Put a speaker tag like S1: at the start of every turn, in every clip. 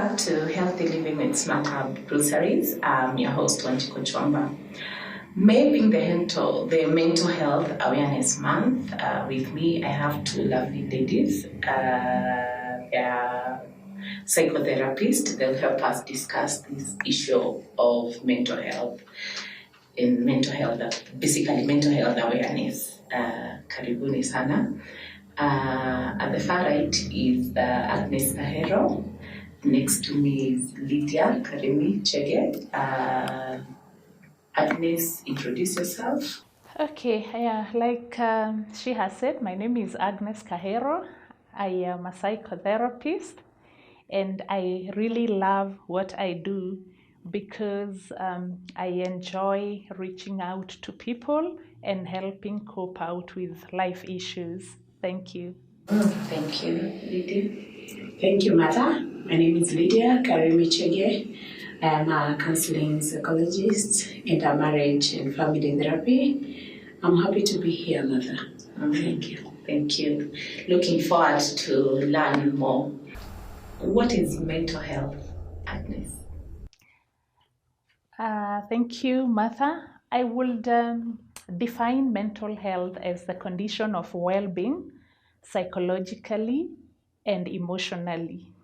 S1: back to Healthy Living with SMARTHUB Groceries. I'm your host, Wanjiko Chwamba. Making the mental health awareness month. With me, I have two lovely ladies. Psychotherapists. They'll help us discuss this issue of mental health basically mental health awareness. Karibuni sana. At the far right is Agnes Kahero. Next to me is Lydia Karimi Chege. Agnes, introduce yourself.
S2: Okay, like she has said, my name is Agnes Kahero. I am a psychotherapist, and I really love what I do because I enjoy reaching out to people and helping cope out with life issues. Thank you.
S1: Thank you, Lydia.
S3: Thank you, Martha. My name is Lydia Karimi Chege. I am a counseling psychologist and a marriage and family therapy. I'm happy to be here, Martha. Thank you.
S1: Thank you. Looking forward to learn more. What is mental health, Agnes?
S2: Thank you, Martha. I would define mental health as the condition of well-being, psychologically and emotionally.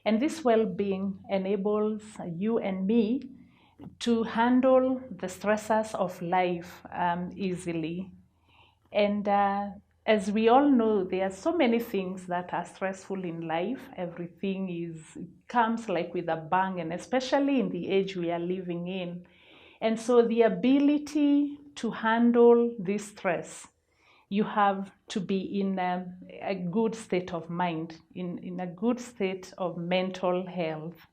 S2: And this well-being enables you and me to handle the stressors of life easily. And as we all know, there are so many things that are stressful in life. Everything comes like with a bang, and especially in the age we are living in. And so the ability to handle this stress, you have to be in a good state of mind, in a good state of mental health.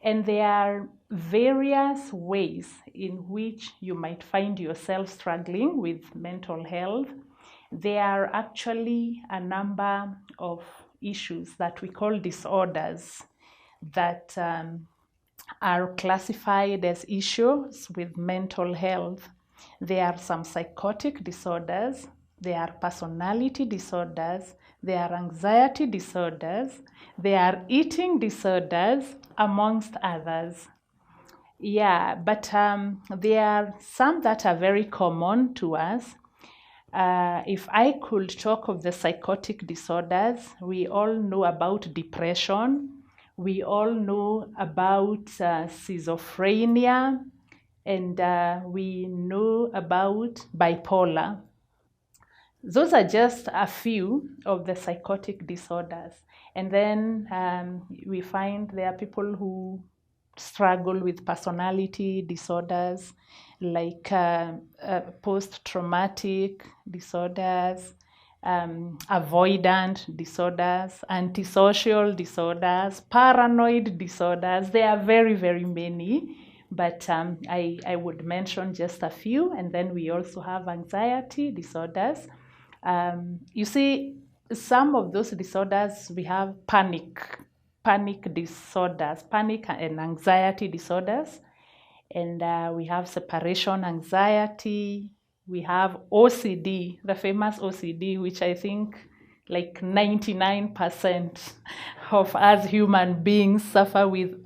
S2: And there are various ways in which you might find yourself struggling with mental health. There are actually a number of issues that we call disorders that are classified as issues with mental health. There are some psychotic disorders. There are personality disorders, there are anxiety disorders, there are eating disorders, amongst others. Yeah, but there are some that are very common to us. If I could talk of the psychotic disorders, we all know about depression, we all know about schizophrenia, and we know about bipolar. Those are just a few of the psychotic disorders. And then we find there are people who struggle with personality disorders like post-traumatic disorders, avoidant disorders, antisocial disorders, paranoid disorders. There are very, very many. But I would mention just a few. And then we also have anxiety disorders. You see, some of those disorders, we have panic disorders, panic and anxiety disorders, and we have separation anxiety, we have OCD, the famous OCD, which I think like 99% of us human beings suffer with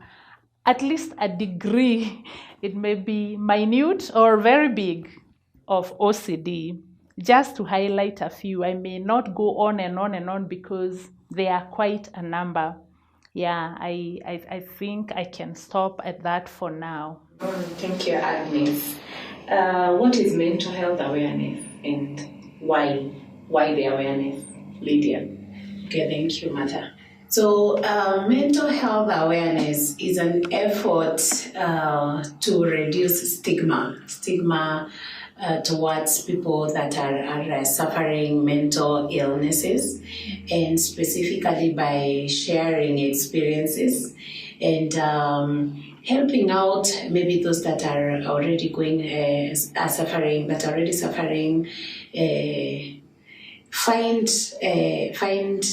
S2: at least a degree, it may be minute or very big, of OCD. Just to highlight a few, I may not go on and on and on because there are quite a number. Yeah, I think I can stop at that for now.
S1: Thank you, Agnes. What is mental health awareness and why the awareness, Lydia?
S3: Okay, thank you, Martha. So mental health awareness is an effort to reduce stigma towards people that are suffering mental illnesses, and specifically by sharing experiences and helping out maybe those that are already suffering, find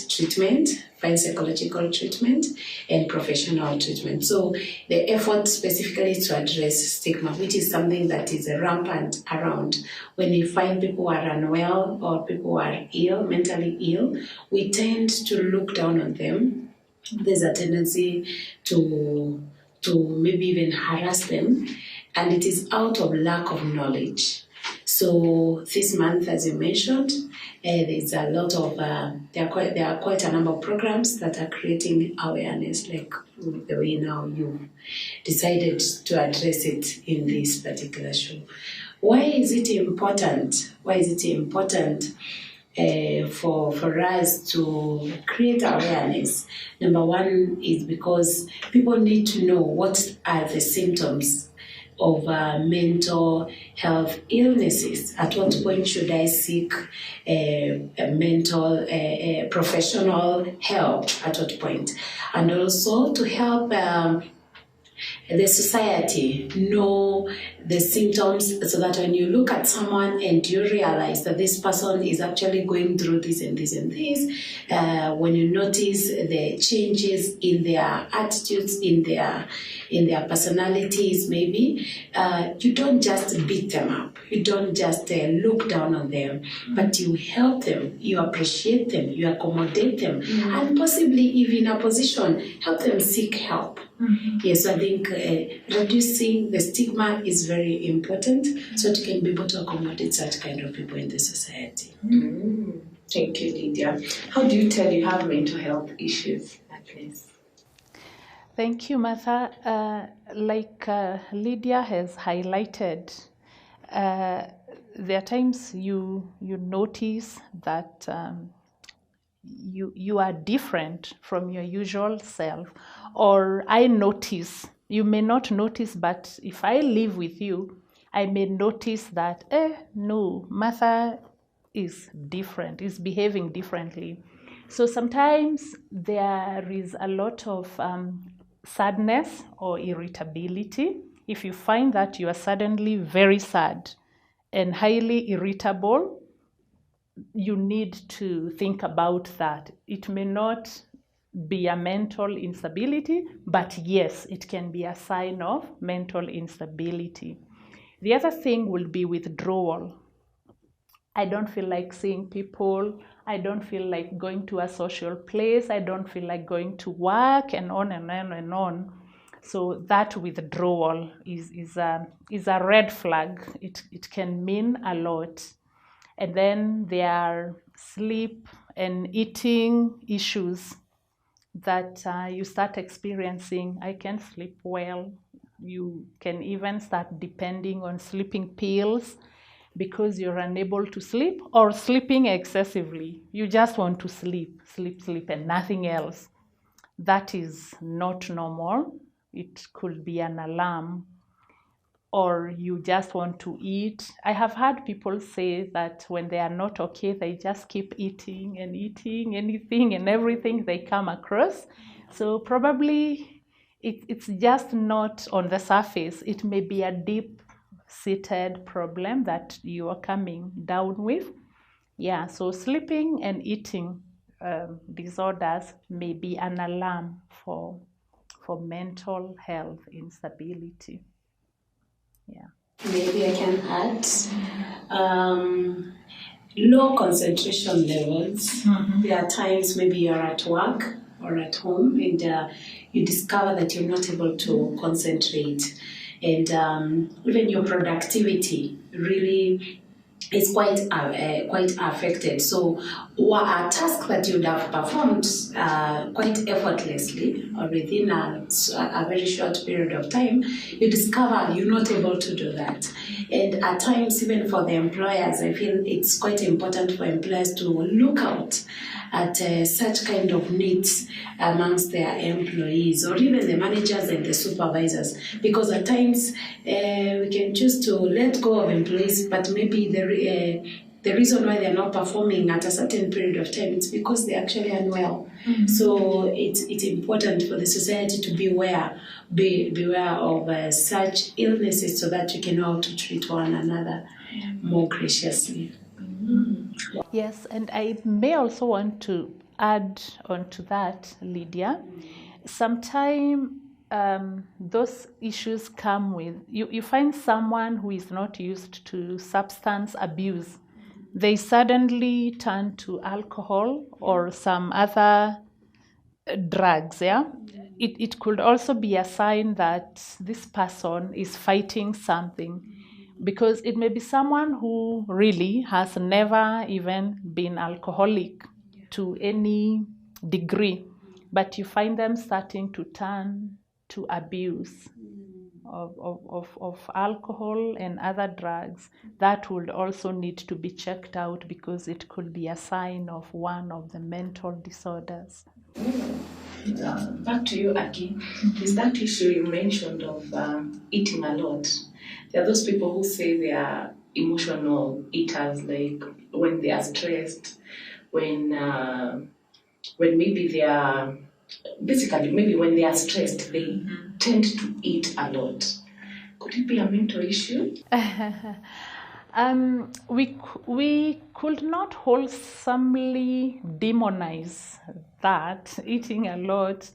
S3: treatment, find psychological treatment and professional treatment. So the effort specifically is to address stigma, which is something that is rampant around. When we find people who are unwell or people who are ill, mentally ill, we tend to look down on them there's a tendency to maybe even harass them, and it is out of lack of knowledge. So this month, as you mentioned, there's a lot of there are quite a number of programs that are creating awareness, like the way now you decided to address it in this particular show. Why is it important? Why is it important for us to create awareness? Number one is because people need to know what are the symptoms of mental health illnesses. At what point should I seek mental professional help? At what point? And also to help the society know the symptoms, so that when you look at someone and you realize that this person is actually going through this and this and this, when you notice the changes in their attitudes, in their personalities, maybe you don't just beat them up, you don't just look down on them, but you help them, you appreciate them, you accommodate them, and possibly if in a position, help them seek help. Yes, I think reducing the stigma is very important, so that you can be able to accommodate such kind of people in the society.
S1: Thank you, Lydia. How do you tell you have mental health issues, Agnes?
S2: Thank you, Martha. Like Lydia has highlighted, there are times you notice that you are different from your usual self, or I notice. You may not notice, but if I live with you, I may notice that, no, Martha is different, is behaving differently. So sometimes there is a lot of sadness or irritability. If you find that you are suddenly very sad and highly irritable, you need to think about that. It may not be a mental instability, but yes, it can be a sign of mental instability. The other thing will be withdrawal. I don't feel like seeing people. I don't feel like going to a social place. I don't feel like going to work, and on and on and on. So that withdrawal is a red flag. It can mean a lot. And then there are sleep and eating issues that you start experiencing. I can't sleep well. You can even start depending on sleeping pills because you're unable to sleep, or sleeping excessively. You just want to sleep, and nothing else. That is not normal. It could be an alarm. Or you just want to eat. I have heard people say that when they are not okay, they just keep eating and eating anything and everything they come across. So probably it's just not on the surface. It may be a deep-seated problem that you are coming down with. Yeah, so sleeping and eating disorders may be an alarm for mental health instability. Yeah.
S3: Maybe I can add low concentration levels. There are times maybe you're at work or at home and you discover that you're not able to concentrate, and even your productivity really is quite affected. So a task that you'd have performed quite effortlessly or within a very short period of time, you discover you're not able to do that. And at times, even for the employers, I feel it's quite important for employers to look out at such kind of needs amongst their employees, or even the managers and the supervisors, because at times we can choose to let go of employees, but maybe the reason why they're not performing at a certain period of time is because they're actually unwell. So it's important for the society to be aware of such illnesses, so that you can know how to treat one another more graciously.
S2: Yes, and I may also want to add on to that, Lydia. Sometimes those issues come with, you find someone who is not used to substance abuse. They suddenly turn to alcohol or some other drugs, yeah? It could also be a sign that this person is fighting something, because it may be someone who really has never even been alcoholic to any degree, but you find them starting to turn to abuse of alcohol and other drugs. That would also need to be checked out, because it could be a sign of one of the mental disorders.
S1: Back to you, Aki. Is that issue you mentioned of eating a lot? There are those people who say they are emotional eaters, like when they are stressed, when maybe they are, basically maybe when they are stressed, they tend to eat a lot. Could it be a mental issue?
S2: We could not wholesomely demonize that, eating a lot.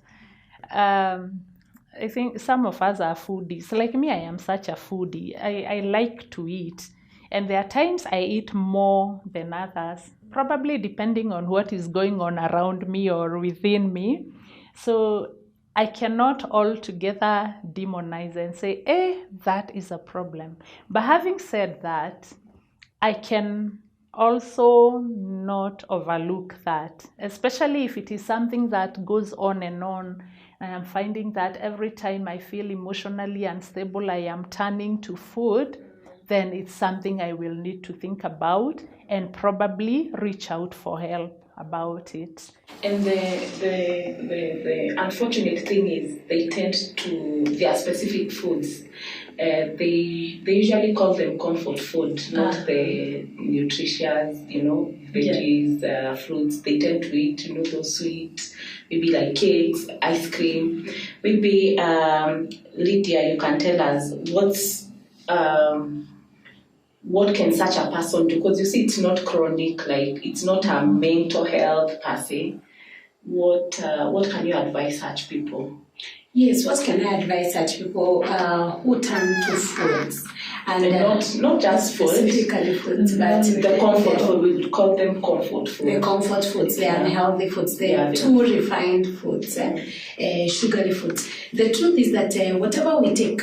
S2: I think some of us are foodies. Like me, I am such a foodie. I like to eat. And there are times I eat more than others, probably depending on what is going on around me or within me. So I cannot altogether demonize and say, that is a problem. But having said that, I can also not overlook that, especially if it is something that goes on and on. I am finding that every time I feel emotionally unstable, I am turning to food, then it's something I will need to think about and probably reach out for help about it.
S1: And the unfortunate thing is there are specific foods. They usually call them comfort food, not the nutritious, veggies, fruits. They tend to eat, those sweet, maybe like cakes, ice cream. Maybe Lydia, you can tell us what can such a person do? Because you see, it's not chronic, like it's not a mental health per se. What can you advise such people?
S3: Yes, what can I advise such people who turn to foods? And
S1: not just food, specifically
S3: foods, but
S1: the comfort food. We would call them comfort food.
S3: The comfort foods, they are unhealthy foods. They are too refined foods, sugary foods. The truth is that whatever we take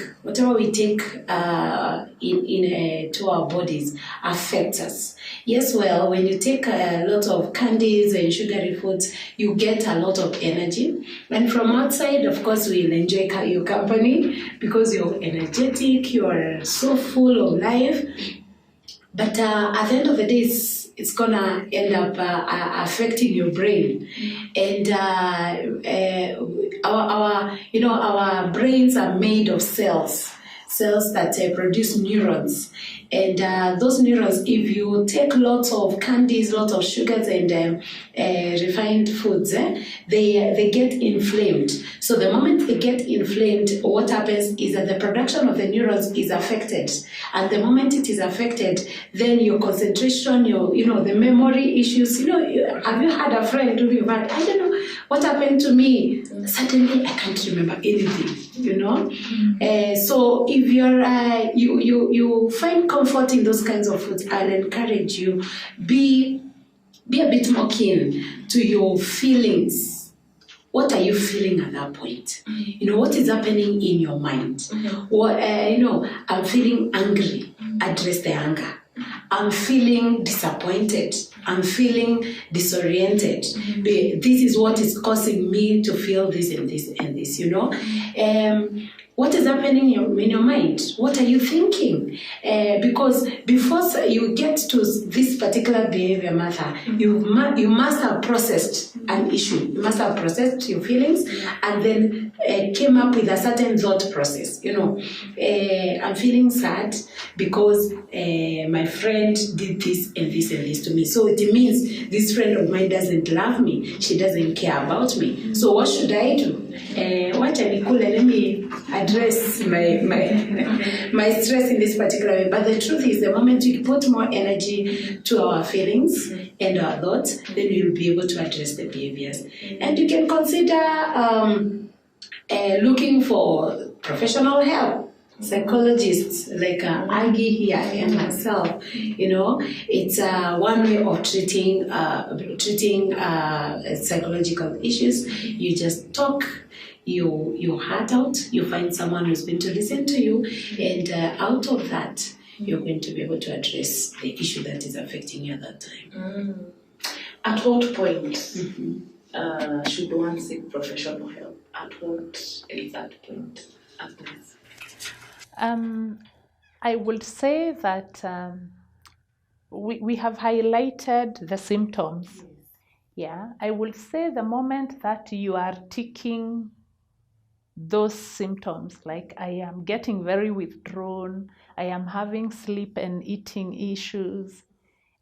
S3: to our bodies affects us. Yes, well, when you take a lot of candies and sugary foods, you get a lot of energy. And from outside, of course, we'll enjoy your company because you're energetic, you're so full of life. But at the end of the day, it's gonna end up affecting your brain. And our brains are made of cells that produce neurons. And those neurons, if you take lots of candies, lots of sugars and refined foods, they get inflamed. So the moment they get inflamed, what happens is that the production of the neurons is affected. And the moment it is affected, then your concentration, the memory issues, have you had a friend who you've had, I don't know, what happened to me? Suddenly I can't remember anything, So if you find comfort in those kinds of foods, I'll encourage you, be a bit more keen to your feelings. What are you feeling at that point? What is happening in your mind? I'm feeling angry. Address the anger. I'm feeling disappointed. I'm feeling disoriented. This is what is causing me to feel this and this and this, What is happening in your mind? What are you thinking? Because before you get to this particular behavior, Martha, you must have processed an issue. You must have processed your feelings and then came up with a certain thought process. I'm feeling sad because my friend did this and this and this to me. So it means this friend of mine doesn't love me. She doesn't care about me. So what should I do? Let me address my stress in this particular way. But the truth is, the moment we put more energy to our feelings and our thoughts, then we'll be able to address the behaviors. And you can consider looking for professional help. psychologists like Aggie here and myself, it's one way of treating psychological issues. You just talk your heart out, you find someone who's going to listen to you, and out of that, you're going to be able to address the issue that is affecting you at that time.
S1: At what point should one seek professional help? At what is that point, Agnes?
S2: I would say that we have highlighted the symptoms. Yeah, I would say the moment that you are ticking those symptoms, like I am getting very withdrawn, I am having sleep and eating issues,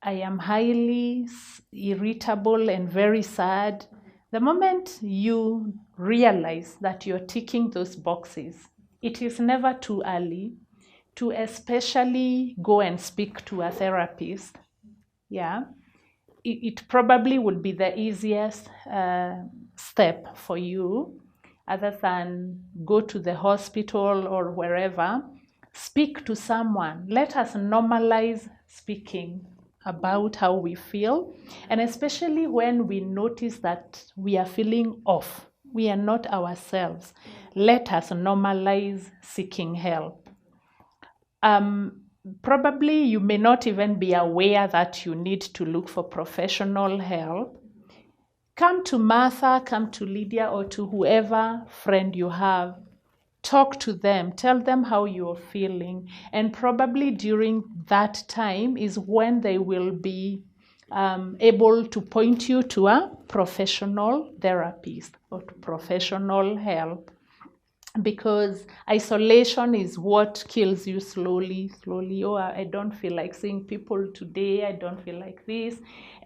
S2: I am highly irritable and very sad. The moment you realize that you're ticking those boxes, it is never too early to especially go and speak to a therapist. Yeah, it probably would be the easiest step for you, other than go to the hospital or wherever. Speak to someone. Let us normalize speaking about how we feel, and especially when we notice that we are feeling off, we are not ourselves, let us normalize seeking help. Probably you may not even be aware that you need to look for professional help. Come to Martha, come to Lydia, or to whoever friend you have. Talk to them, tell them how you're feeling, and probably during that time is when they will be able to point you to a professional therapist or to professional help, because isolation is what kills you slowly. Oh, I don't feel like seeing people today, I don't feel like this,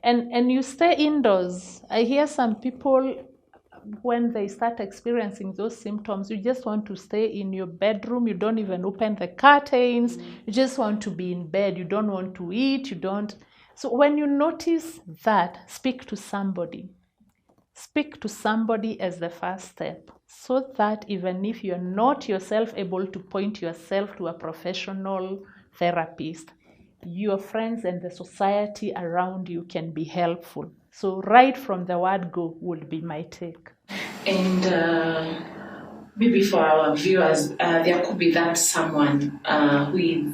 S2: and you stay indoors. I hear some people, when they start experiencing those symptoms, you just want to stay in your bedroom. You don't even open the curtains. You just want to be in bed. You don't want to eat. So when you notice that, speak to somebody. Speak to somebody as the first step, so that even if you're not yourself able to point yourself to a professional therapist, your friends and the society around you can be helpful. So right from the word go would be my take.
S1: And maybe for our viewers, there could be that someone who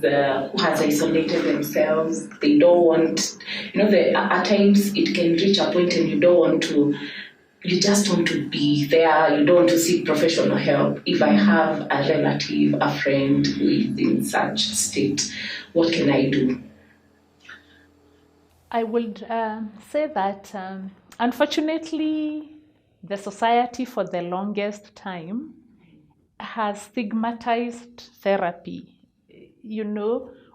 S1: has isolated themselves. They don't want, at times it can reach a point and you just want to be there. You don't want to seek professional help. If I have a relative, a friend who is in such state, what can I do?
S2: I would say that unfortunately, the society for the longest time has stigmatized therapy.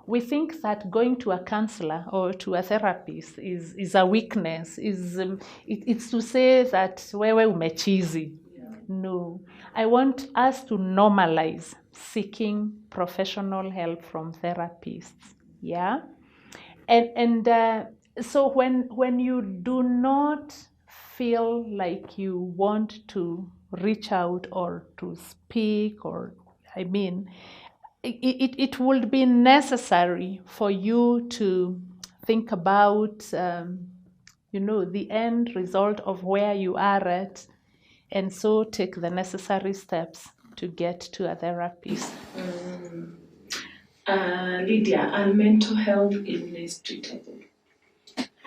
S2: We think that going to a counselor or to a therapist is a weakness. It's to say that wewe umechizi. No, I want us to normalize seeking professional help from therapists. Yeah, and so when you do not feel like you want to reach out or to speak, it would be necessary for you to think about, the end result of where you are at, and so take the necessary steps to get to a therapist.
S1: Lydia, are mental health illness treatable?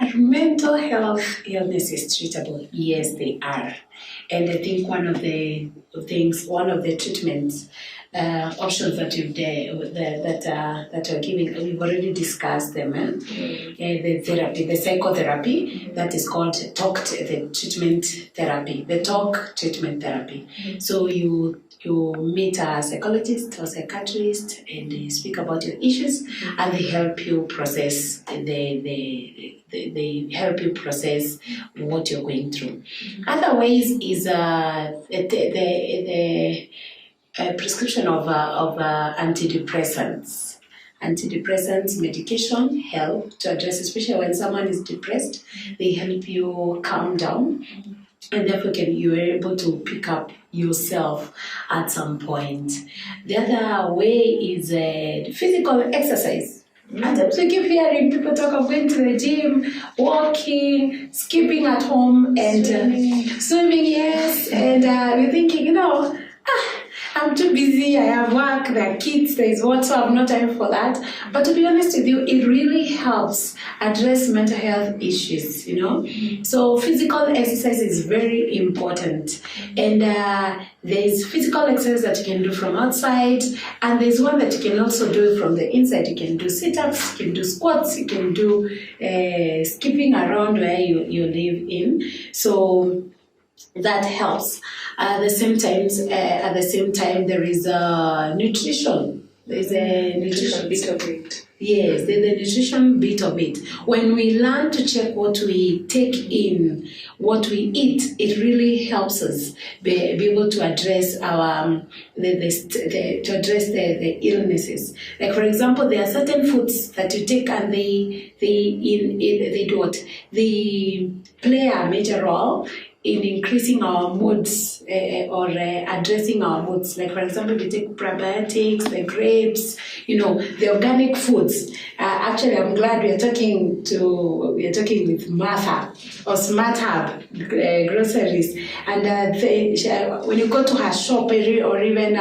S3: Are mental health illnesses treatable? Yes, they are. And I think one of the treatments options that we're giving, we've already discussed them. The therapy, the psychotherapy, that is called talk treatment therapy. The talk treatment therapy. So you meet a psychologist or psychiatrist and they speak about your issues, and they help you process they help you process what you're going through. Other ways is the prescription of antidepressants. Antidepressants medication help to address, especially when someone is depressed. They help you calm down. and therefore you're able to pick up yourself at some point. The other way is physical exercise. And we keep hearing people talk of going to the gym, walking, skipping at home, and swimming, yes. And we're thinking, I'm too busy, I have work, there are kids, there is what, so I have no time for that. But to be honest with you, it really helps address mental health issues, So physical exercise is very important. And there's physical exercise that you can do from outside, and there's one that you can also do from the inside. You can do sit-ups, you can do squats, you can do skipping around where you live in. So that helps. At the same time, there is nutrition. There's a nutrition
S1: bit of it.
S3: Yes, there's a nutrition bit of it. When we learn to check what we take in, what we eat, it really helps us be able to address our the illnesses. Like, for example, there are certain foods that you take and they do what? They play a major role in increasing our moods or addressing our moods. Like, for example, we take probiotics, the grapes, the organic foods. Actually, I'm glad we're talking with Martha or SMARTHUB Groceries. And when you go to her shop or even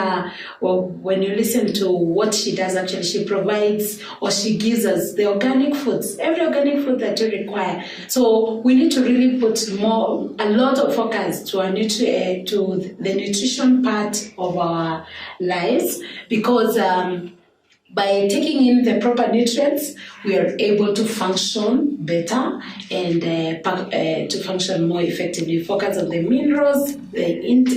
S3: when you listen to what she does, actually, she provides or she gives us the organic foods, every organic food that you require. So we need to really put a lot of focus to the nutrition part of our lives, because by taking in the proper nutrients, we are able to function better and to function more effectively. Focus on the minerals,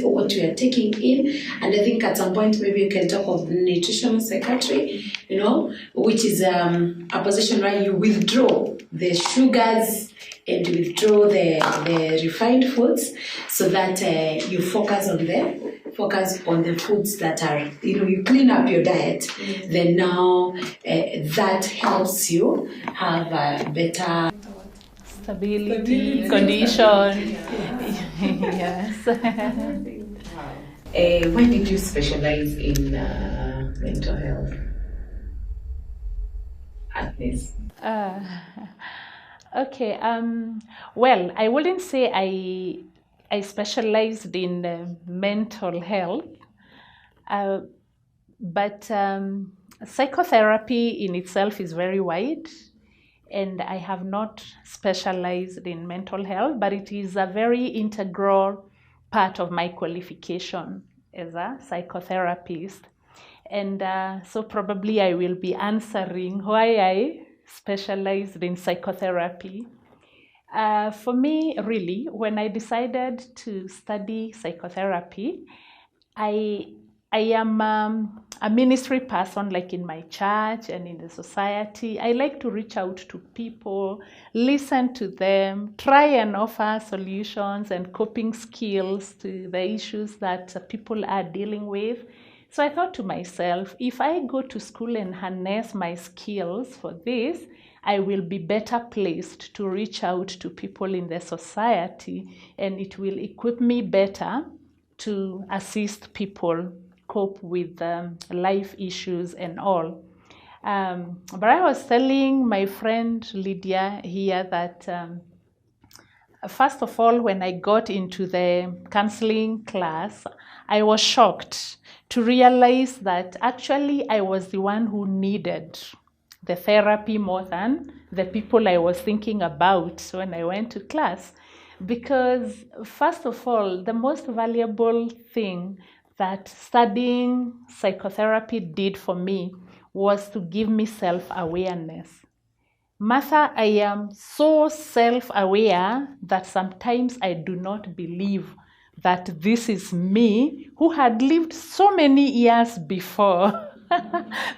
S3: what we are taking in, and I think at some point maybe you can talk of nutritional psychiatry, which is a position where you withdraw the sugars and withdraw the refined foods, so that you focus on the foods that are, you clean up your diet. Then now that helps you have a better
S2: stability, condition. Yes.
S1: When did you specialize in mental health, Agnes?
S2: Okay. Well, I wouldn't say I specialized in mental health, but psychotherapy in itself is very wide, and I have not specialized in mental health, but it is a very integral part of my qualification as a psychotherapist. And so probably I will be answering why I specialized in psychotherapy. For me, really, when I decided to study psychotherapy, I am a ministry person, like in my church and in the society. I like to reach out to people, listen to them, try and offer solutions and coping skills to the issues that people are dealing with. So I thought to myself, if I go to school and harness my skills for this, I will be better placed to reach out to people in the society, and it will equip me better to assist people cope with life issues and all. But I was telling my friend Lydia here that first of all, when I got into the counseling class, I was shocked to realize that actually I was the one who needed the therapy more than the people I was thinking about when I went to class. Because first of all, the most valuable thing that studying psychotherapy did for me was to give me self-awareness. Martha, I am so self-aware that sometimes I do not believe that this is me, who had lived so many years before.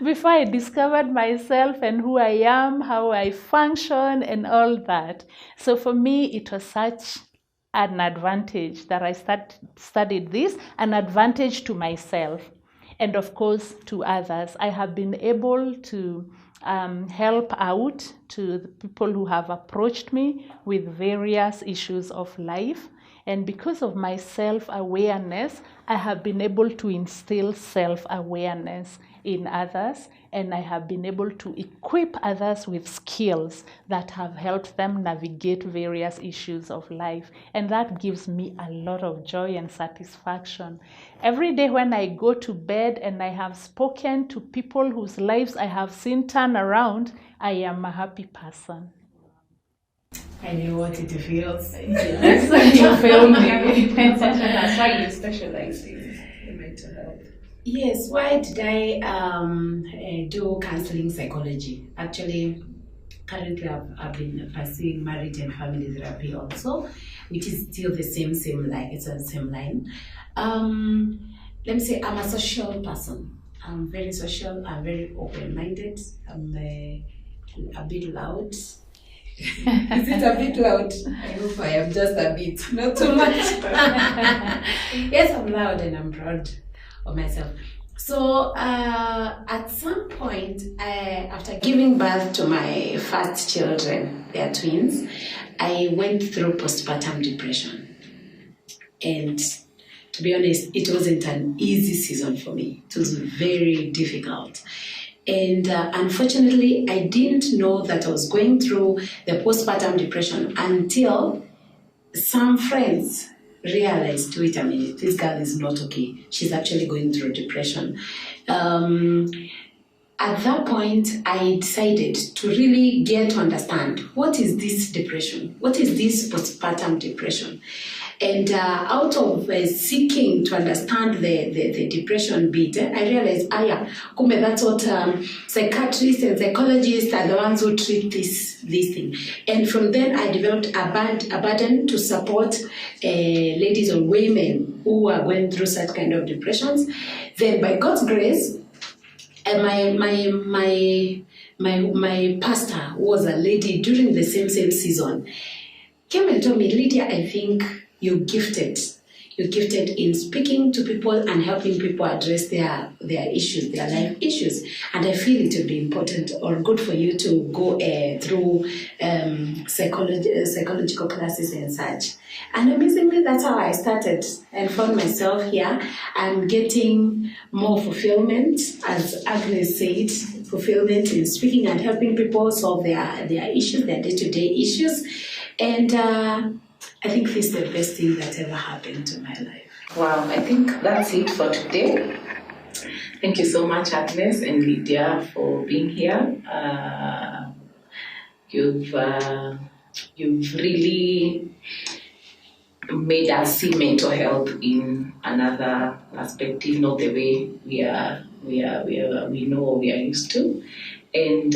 S2: Before I discovered myself and who I am, how I function and all that. So for me, it was such an advantage that I studied this, an advantage to myself and of course to others. I have been able to help out to the people who have approached me with various issues of life. And because of my self-awareness, I have been able to instill self-awareness in others, and I have been able to equip others with skills that have helped them navigate various issues of life. And that gives me a lot of joy and satisfaction. Every day when I go to bed and I have spoken to people whose lives I have seen turn around, I am a happy person.
S3: I know what it feels.
S2: Yes, you feel me.
S1: That's why you specialize in mental health.
S3: Yes, why did I do counseling psychology? Actually, currently I've been pursuing marriage and family therapy also, which is still the same line. It's on the same line. Let me say I'm a social person. I'm very social. I'm very open-minded. I'm a bit loud. Is it a bit loud? I hope I am just a bit, not too much. Yes, I'm loud and I'm proud of myself. So at some point, after giving birth to my first children, they are twins, I went through postpartum depression. And to be honest, it wasn't an easy season for me. It was very difficult. And unfortunately, I didn't know that I was going through the postpartum depression until some friends realized, wait a minute, this girl is not okay. She's actually going through depression. At that point, I decided to really get to understand, what is this depression? What is this postpartum depression? And out of seeking to understand the depression bit, I realized, kumbe that's what psychiatrists and psychologists are the ones who treat this thing. And from then, I developed a burden to support ladies or women who are going through such kind of depressions. Then, by God's grace, my pastor was a lady during the same season. Came and told me, Lydia, I think you're gifted. You're gifted in speaking to people and helping people address their issues, their life issues. And I feel it would be important or good for you to go through psychological classes and such. And amazingly, that's how I started and found myself here. I'm getting more fulfillment, as Agnes said, fulfillment in speaking and helping people solve their issues, their day-to-day issues. And I think this is the best thing that ever happened to my life.
S1: Wow, I think that's it for today. Thank you so much, Agnes and Lydia, for being here. You've really made us see mental health in another perspective, not the way we know or we are used to. And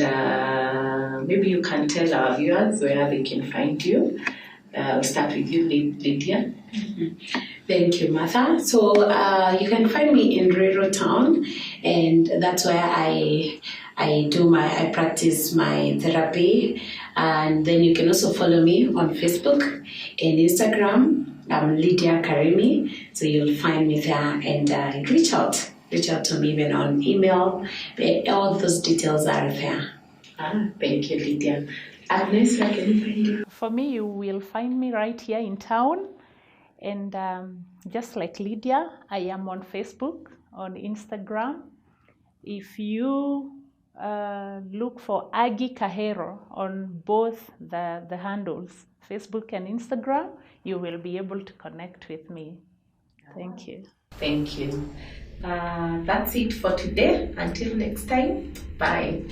S1: maybe you can tell our viewers where they can find you. We'll start with you, Lydia.
S3: Mm-hmm. Thank you, Martha. So you can find me in Rural Town, and that's where I practice my therapy. And then you can also follow me on Facebook and Instagram. I'm Lydia Karimi, so you'll find me there, and reach out to me even on email. All those details are there.
S1: Thank you, Lydia. Agnes, where can you find you?
S2: For me, you will find me right here in town. And just like Lydia, I am on Facebook, on Instagram. If you look for Agi Kahero on both the handles, Facebook and Instagram, you will be able to connect with me. Thank you.
S1: Thank you. That's it for today. Until next time, bye.